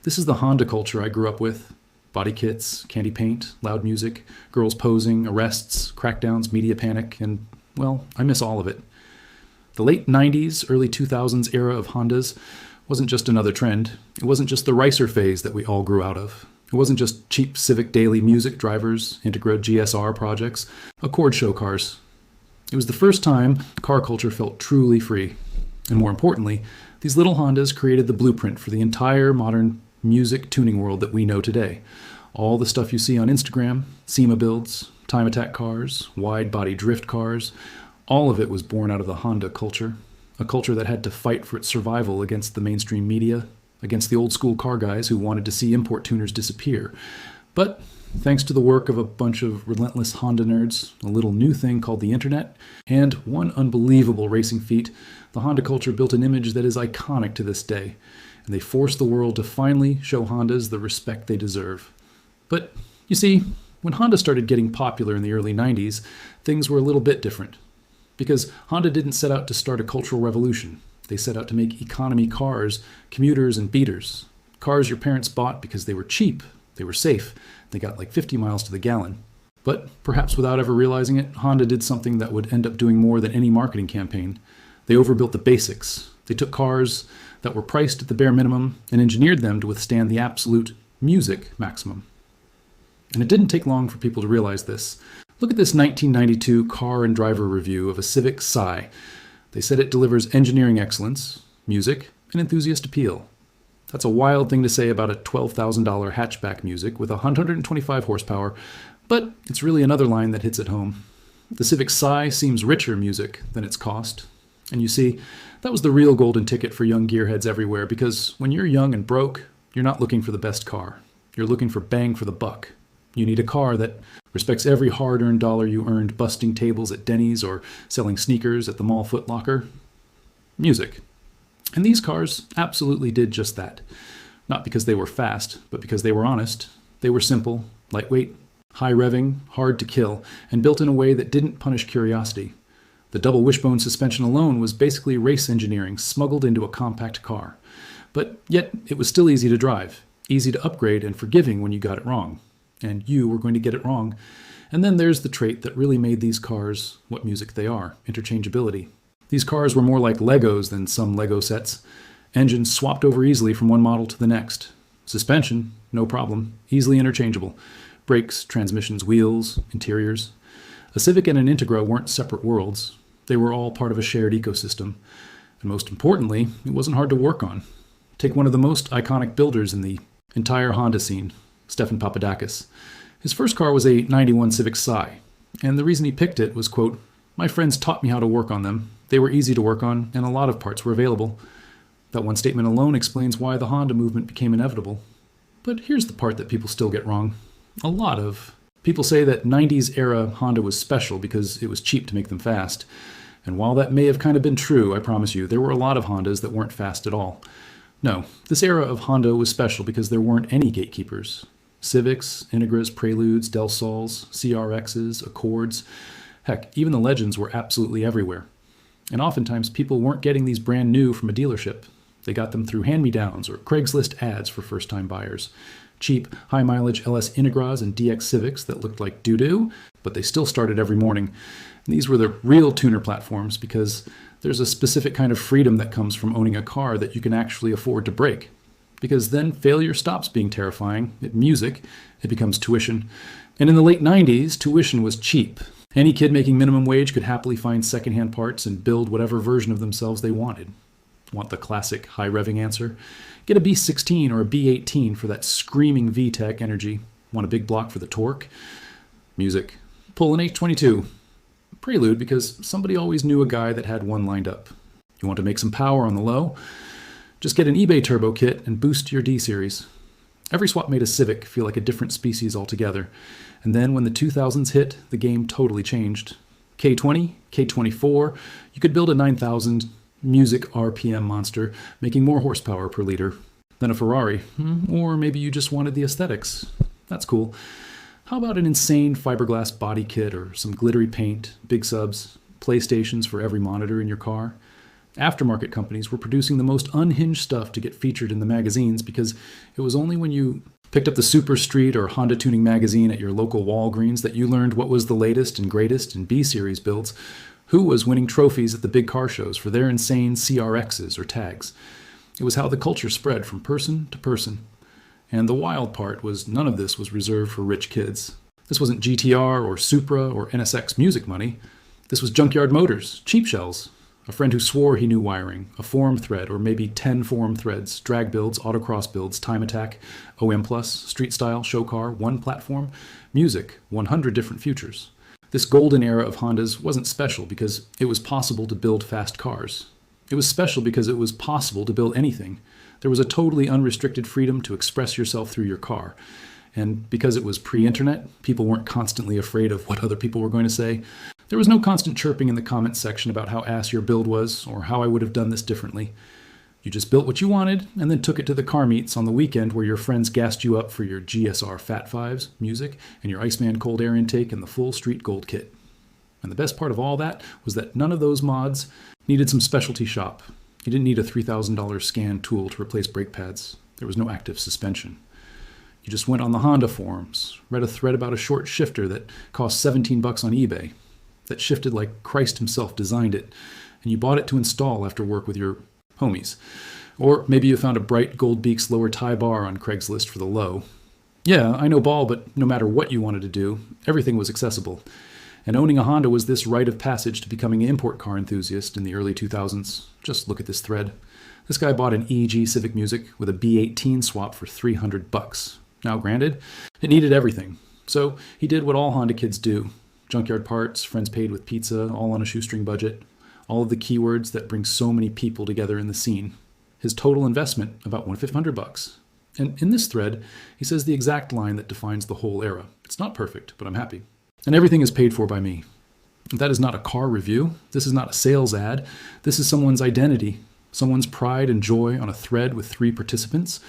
This is the Honda culture I grew up with. Body kits, candy paint, loud music, girls posing, arrests, crackdowns, media panic, and, well, I miss all of it. The late 90s, early 2000s era of Hondas wasn't just another trend. It wasn't just the ricer phase that we all grew out of. It wasn't just cheap Civic Daily music drivers, Integra GSR projects, Accord show cars. It was the first time car culture felt truly free. And more importantly, these little Hondas created the blueprint for the entire modern music tuning world that we know today. All the stuff you see on Instagram, SEMA builds, time attack cars, wide body drift cars, all of it was born out of the Honda culture, a culture that had to fight for its survival against the mainstream media, against the old school car guys who wanted to see import tuners disappear. But thanks to the work of a bunch of relentless Honda nerds, a little new thing called the internet, and one unbelievable racing feat, the Honda culture built an image that is iconic to this day, and they forced the world to finally show Hondas the respect they deserve. But you see, when Honda started getting popular in the early 90s, things were a little bit different. Because Honda didn't set out to start a cultural revolution. They set out to make economy cars, commuters and beaters. Cars your parents bought because they were cheap, they were safe, they got like 50 miles to the gallon. But perhaps without ever realizing it, Honda did something that would end up doing more than any marketing campaign. They overbuilt the basics. They took cars that were priced at the bare minimum and engineered them to withstand the absolute music maximum. And it didn't take long for people to realize this. Look at this 1992 car and driver review of a Civic Si. They said it delivers engineering excellence, music, and enthusiast appeal. That's a wild thing to say about a $12,000 hatchback music with 125 horsepower, but it's really another line that hits at home. The Civic Si seems richer music than its cost. And you see, that was the real golden ticket for young gearheads everywhere, because when you're young and broke, you're not looking for the best car. You're looking for bang for the buck. You need a car that respects every hard-earned dollar you earned busting tables at Denny's or selling sneakers at the mall Foot Locker. Music. And these cars absolutely did just that. Not because they were fast, but because they were honest. They were simple, lightweight, high-revving, hard to kill, and built in a way that didn't punish curiosity. The double wishbone suspension alone was basically race engineering smuggled into a compact car. But yet, it was still easy to drive, easy to upgrade, and forgiving when you got it wrong. And you were going to get it wrong. And then there's the trait that really made these cars what music they are, interchangeability. These cars were more like Legos than some Lego sets. Engines swapped over easily from one model to the next. Suspension, no problem, easily interchangeable. Brakes, transmissions, wheels, interiors. A Civic and an Integra weren't separate worlds. They were all part of a shared ecosystem. And most importantly, it wasn't hard to work on. Take one of the most iconic builders in the entire Honda scene, Stefan Papadakis. His first car was a 91 Civic Si, and the reason he picked it was, quote, "My friends taught me how to work on them. They were easy to work on, and a lot of parts were available." That one statement alone explains why the Honda movement became inevitable. But here's the part that people still get wrong. A lot of people say that 90s era Honda was special because it was cheap to make them fast. And while that may have kind of been true, I promise you, there were a lot of Hondas that weren't fast at all. No, this era of Honda was special because there weren't any gatekeepers. Civics, Integras, Preludes, Del Sols, CRXs, Accords. Heck, even the Legends were absolutely everywhere. And oftentimes people weren't getting these brand new from a dealership. They got them through hand-me-downs or Craigslist ads for first-time buyers. Cheap, high-mileage LS Integras and DX Civics that looked like doo-doo, but they still started every morning. And these were the real tuner platforms because there's a specific kind of freedom that comes from owning a car that you can actually afford to break. Because then failure stops being terrifying. Music, it becomes tuition. And in the late 90s, tuition was cheap. Any kid making minimum wage could happily find secondhand parts and build whatever version of themselves they wanted. Want the classic high-revving answer? Get a B16 or a B18 for that screaming VTEC energy. Want a big block for the torque? Music. Pull an H22. Prelude because somebody always knew a guy that had one lined up. You want to make some power on the low? Just get an eBay turbo kit and boost your D-Series. Every swap made a Civic feel like a different species altogether. And then when the 2000s hit, the game totally changed. K20, K24, you could build a 9000 music RPM monster, making more horsepower per liter than a Ferrari. Or maybe you just wanted the aesthetics. That's cool. How about an insane fiberglass body kit or some glittery paint, big subs, PlayStations for every monitor in your car? Aftermarket companies were producing the most unhinged stuff to get featured in the magazines because it was only when you picked up the Super Street or Honda Tuning magazine at your local Walgreens that you learned what was the latest and greatest in B-Series builds, who was winning trophies at the big car shows for their insane CRXs or tags. It was how the culture spread from person to person. And the wild part was none of this was reserved for rich kids. This wasn't GTR or Supra or NSX music money. This was junkyard motors, cheap shells, a friend who swore he knew wiring, a forum thread or maybe 10 forum threads, drag builds, autocross builds, time attack, OM+, street style, show car, one platform, music, 100 different futures. This golden era of Hondas wasn't special because it was possible to build fast cars. It was special because it was possible to build anything. There was a totally unrestricted freedom to express yourself through your car. And because it was pre-internet, people weren't constantly afraid of what other people were going to say. There was no constant chirping in the comments section about how ass your build was or how I would have done this differently. You just built what you wanted and then took it to the car meets on the weekend where your friends gassed you up for your GSR Fat Fives music and your Iceman cold air intake and the full street gold kit. And the best part of all that was that none of those mods needed some specialty shop. You didn't need a $3,000 scan tool to replace brake pads. There was no active suspension. You just went on the Honda forums, read a thread about a short shifter that cost $17 on eBay, that shifted like Christ himself designed it, and you bought it to install after work with your homies. Or maybe you found a bright Gold Beaks lower tie bar on Craigslist for the low. Yeah, I know ball, but no matter what you wanted to do, everything was accessible. And owning a Honda was this rite of passage to becoming an import car enthusiast in the early 2000s. Just look at this thread. This guy bought an EG Civic Music with a B18 swap for $300. Now granted, it needed everything. So he did what all Honda kids do. Junkyard parts, friends paid with pizza, all on a shoestring budget. All of the keywords that bring so many people together in the scene. His total investment, about $1,500. And in this thread, he says the exact line that defines the whole era. It's not perfect, but I'm happy. And everything is paid for by me. That is not a car review. This is not a sales ad. This is someone's identity, someone's pride and joy on a thread with 3 participants.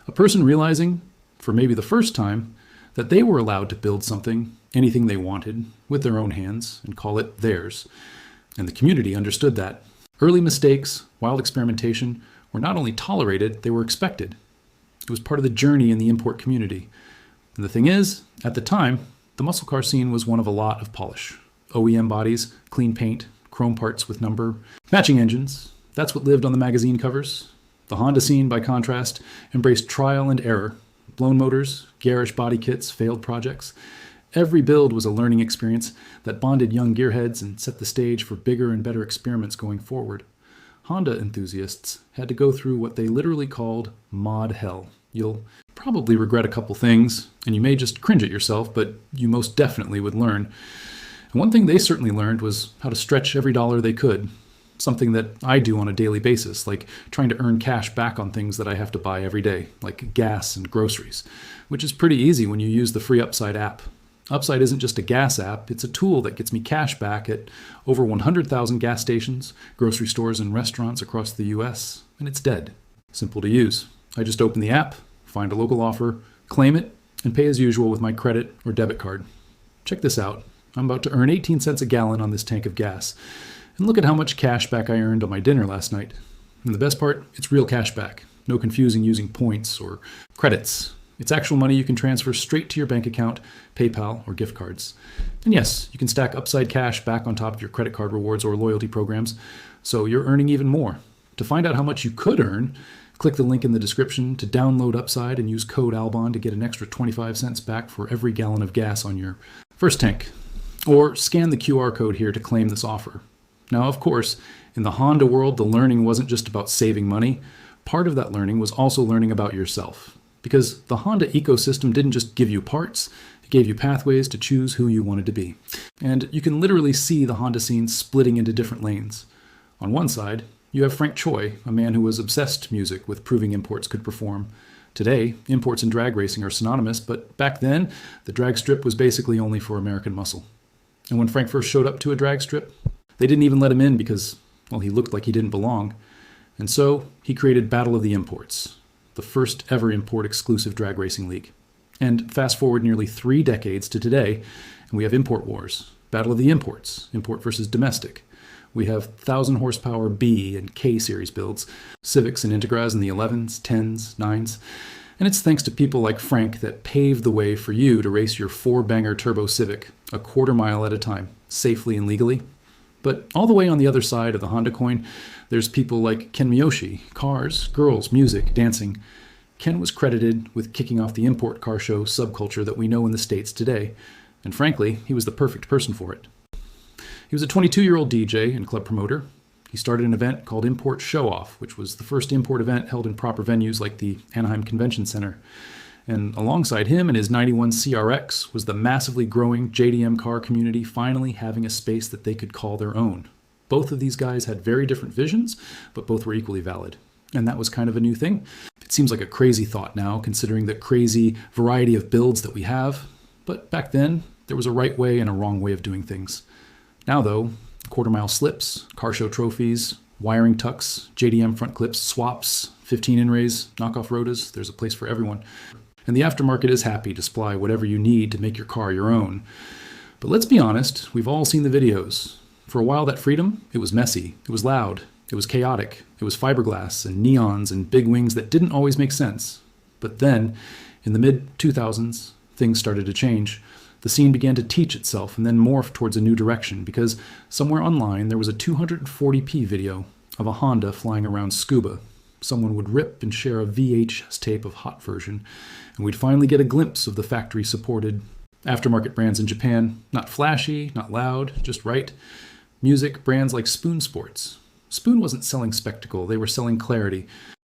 A person realizing, for maybe the first time, that they were allowed to build something, anything they wanted, with their own hands, and call it theirs. And the community understood that. Early mistakes, wild experimentation, were not only tolerated, they were expected. It was part of the journey in the import community. And the thing is, at the time, the muscle car scene was one of a lot of polish. OEM bodies, clean paint, chrome parts with number, matching engines. That's what lived on the magazine covers. The Honda scene, by contrast, embraced trial and error. Blown motors, garish body kits, failed projects. Every build was a learning experience that bonded young gearheads and set the stage for bigger and better experiments going forward. Honda enthusiasts had to go through what they literally called mod hell. You'll probably regret a couple things, and you may just cringe at yourself, but you most definitely would learn. And one thing they certainly learned was how to stretch every dollar they could. Something that I do on a daily basis, like trying to earn cash back on things that I have to buy every day, like gas and groceries, which is pretty easy when you use the free Upside app. Upside isn't just a gas app, it's a tool that gets me cash back at over 100,000 gas stations, grocery stores, and restaurants across the US, and it's dead. Simple to use. I just open the app, find a local offer, claim it, and pay as usual with my credit or debit card. Check this out. I'm about to earn 18 cents a gallon on this tank of gas. And look at how much cash back I earned on my dinner last night. And the best part, it's real cash back. No confusing using points or credits. It's actual money you can transfer straight to your bank account, PayPal, or gift cards. And yes, you can stack Upside cash back on top of your credit card rewards or loyalty programs, so you're earning even more. To find out how much you could earn, click the link in the description to download Upside and use code ALBON to get an extra 25 cents back for every gallon of gas on your first tank. Or scan the QR code here to claim this offer. Now, of course, in the Honda world, the learning wasn't just about saving money. Part of that learning was also learning about yourself. Because the Honda ecosystem didn't just give you parts, it gave you pathways to choose who you wanted to be. And you can literally see the Honda scene splitting into different lanes. On one side, you have Frank Choi, a man who was obsessed music with proving imports could perform. Today, imports and drag racing are synonymous, but back then, the drag strip was basically only for American muscle. And when Frank first showed up to a drag strip, they didn't even let him in because, well, he looked like he didn't belong. And so, he created Battle of the Imports, the first ever import-exclusive drag racing league. And fast forward nearly 3 decades to today, and we have import wars, Battle of the Imports, import versus domestic, We have 1,000 horsepower B and K series builds, Civics and Integras in the 11s, 10s, 9s. And it's thanks to people like Frank that paved the way for you to race your 4-banger turbo Civic a quarter mile at a time, safely and legally. But all the way on the other side of the Honda coin, there's people like Ken Miyoshi, cars, girls, music, dancing. Ken was credited with kicking off the import car show subculture that we know in the States today, and frankly, he was the perfect person for it. He was a 22-year-old DJ and club promoter. He started an event called Import Show Off, which was the first import event held in proper venues like the Anaheim Convention Center. And alongside him and his 91 CRX was the massively growing JDM car community finally having a space that they could call their own. Both of these guys had very different visions, but both were equally valid. And that was kind of a new thing. It seems like a crazy thought now, considering the crazy variety of builds that we have. But back then, there was a right way and a wrong way of doing things. Now though, quarter-mile slips, car show trophies, wiring tucks, JDM front clips, swaps, 15 in-rays, knockoff rotas, there's a place for everyone. And the aftermarket is happy to supply whatever you need to make your car your own. But let's be honest, we've all seen the videos. For a while, that freedom, it was messy, it was loud, it was chaotic, it was fiberglass and neons and big wings that didn't always make sense. But then, in the mid-2000s, things started to change. The scene began to teach itself and then morph towards a new direction because somewhere online there was a 240p video of a Honda flying around Scuba. Someone would rip and share a VHS tape of Hot version, and we'd finally get a glimpse of the factory-supported aftermarket brands in Japan. Not flashy, not loud, just right. Music, brands like Spoon Sports. Spoon wasn't selling spectacle, they were selling clarity.